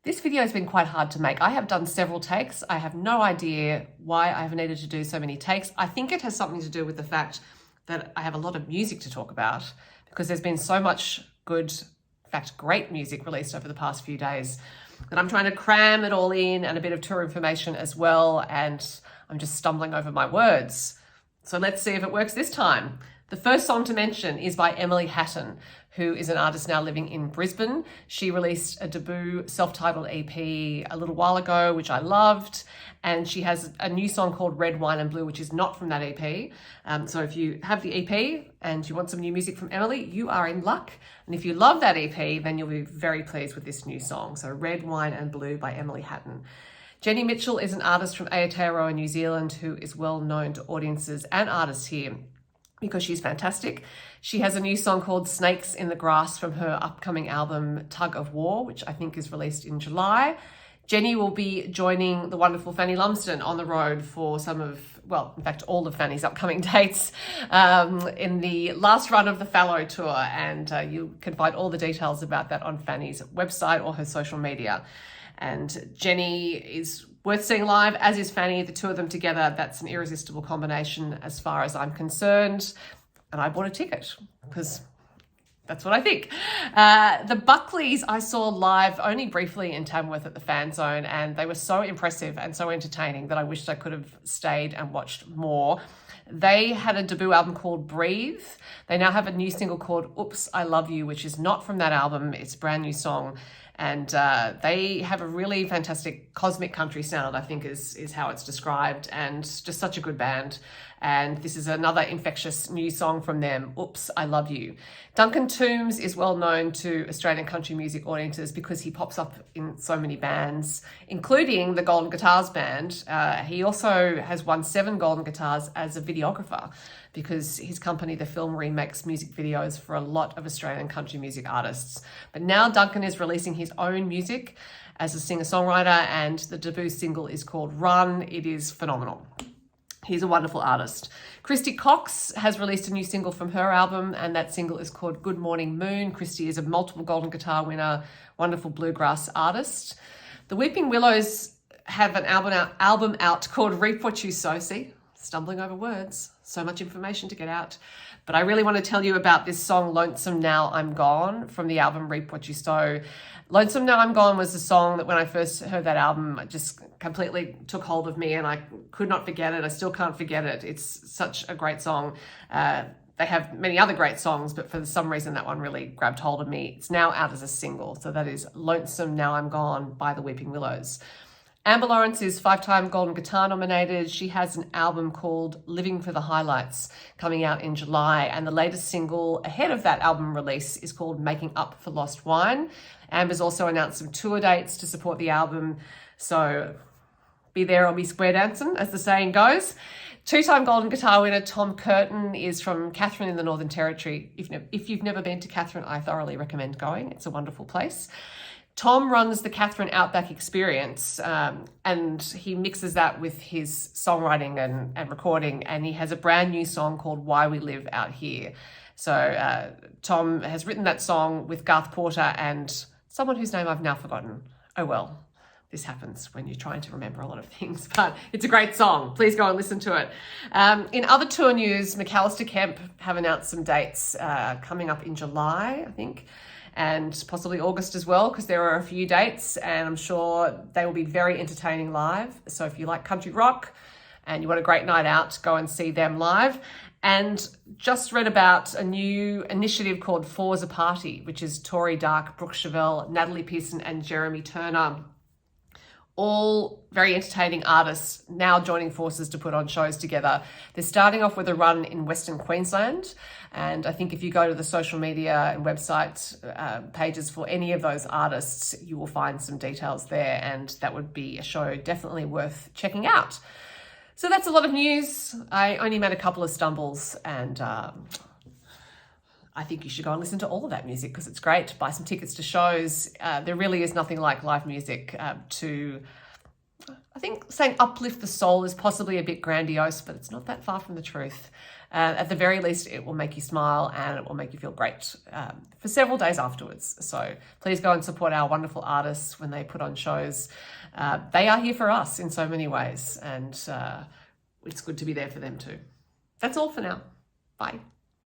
This video has been quite hard to make. I have done several takes. I have no idea why I have needed to do so many takes. I think it has something to do with the fact that I have a lot of music to talk about because there's been so much good, in fact, great music released over the past few days that I'm trying to cram it all in, and a bit of tour information as well, and I'm just stumbling over my words. So let's see if it works this time. The first song to mention is by Emily Hatton, who is an artist now living in Brisbane. She released a debut self-titled EP a little while ago, which I loved. And she has a new song called Red, Wine and Blue, which is not from that EP. So if you have the EP and you want some new music from Emily, you are in luck. And if you love that EP, then you'll be very pleased with this new song. So Red, Wine and Blue by Emily Hatton. Jenny Mitchell is an artist from Aotearoa, New Zealand, who is well known to audiences and artists here because she's fantastic. She has a new song called Snakes in the Grass from her upcoming album Tug of War, which I think is released in July. Jenny will be joining the wonderful Fanny Lumsden on the road for some of, well, in fact, all of Fanny's upcoming dates in the last run of the Fallow Tour. And you can find all the details about that on Fanny's website or her social media. And Jenny is worth seeing live, as is Fanny. The two of them together, that's an irresistible combination as far as I'm concerned. And I bought a ticket because that's what I think. The Buckleys I saw live only briefly in Tamworth at the Fan Zone, and they were so impressive and so entertaining that I wished I could have stayed and watched more. They had a debut album called Breathe. They now have a new single called Oops, I Love You, which is not from that album. It's a brand new song. And they have a really fantastic cosmic country sound, I think is how it's described, and just such a good band. And this is another infectious new song from them, Oops, I Love You. Duncan Tombs is well known to Australian country music audiences because he pops up in so many bands, including the Golden Guitars band. He also has won 7 Golden Guitars as a videographer because his company, The Filmery, makes music videos for a lot of Australian country music artists. But now Duncan is releasing his own music as a singer-songwriter, and the debut single is called Run. It is phenomenal. He's a wonderful artist. Christy Cox has released a new single from her album, and that single is called Good Morning Moon. Christy is a multiple Golden Guitar winner, wonderful bluegrass artist. The Weeping Willows have an album out called Reap What You Sow. See, stumbling over words, so much information to get out. But I really want to tell you about this song, Lonesome Now I'm Gone, from the album Reap What You Sow. Lonesome Now I'm Gone was a song that when I first heard that album, it just completely took hold of me, and I could not forget it. I still can't forget it. It's such a great song. They have many other great songs, but for some reason that one really grabbed hold of me. It's now out as a single. So that is Lonesome Now I'm Gone by the Weeping Willows. Amber Lawrence is 5-time Golden Guitar nominated. She has an album called Living for the Highlights coming out in July. And the latest single ahead of that album release is called Making Up for Lost Wine. Amber's also announced some tour dates to support the album. So be there or be square dancing, as the saying goes. 2-time Golden Guitar winner Tom Curtin is from Katherine in the Northern Territory. If you've never been to Katherine, I thoroughly recommend going. It's a wonderful place. Tom runs the Katherine Outback Experience, and he mixes that with his songwriting and recording, and he has a brand new song called Why We Live Out Here. So Tom has written that song with Garth Porter and someone whose name I've now forgotten. Oh well, this happens when you're trying to remember a lot of things, but it's a great song. Please go and listen to it. In other tour news, McAlister Kemp have announced some dates coming up in July, I think, and possibly August as well, because there are a few dates, and I'm sure they will be very entertaining live. So if you like country rock and you want a great night out, go and see them live. And just read about a new initiative called Four's a Party, which is Tori Dark, Brooke Chevelle, Natalie Pearson and Jeremy Turner. All very entertaining artists now joining forces to put on shows together. They're starting off with a run in Western Queensland. And I think if you go to the social media and website pages for any of those artists, you will find some details there. And that would be a show definitely worth checking out. So that's a lot of news. I only made a couple of stumbles, and I think you should go and listen to all of that music because it's great. Buy some tickets to shows. There really is nothing like live music to I think saying uplift the soul is possibly a bit grandiose, but it's not that far from the truth. At the very least, it will make you smile and it will make you feel great for several days afterwards. So please go and support our wonderful artists when they put on shows. They are here for us in so many ways, and it's good to be there for them too. That's all for now. Bye.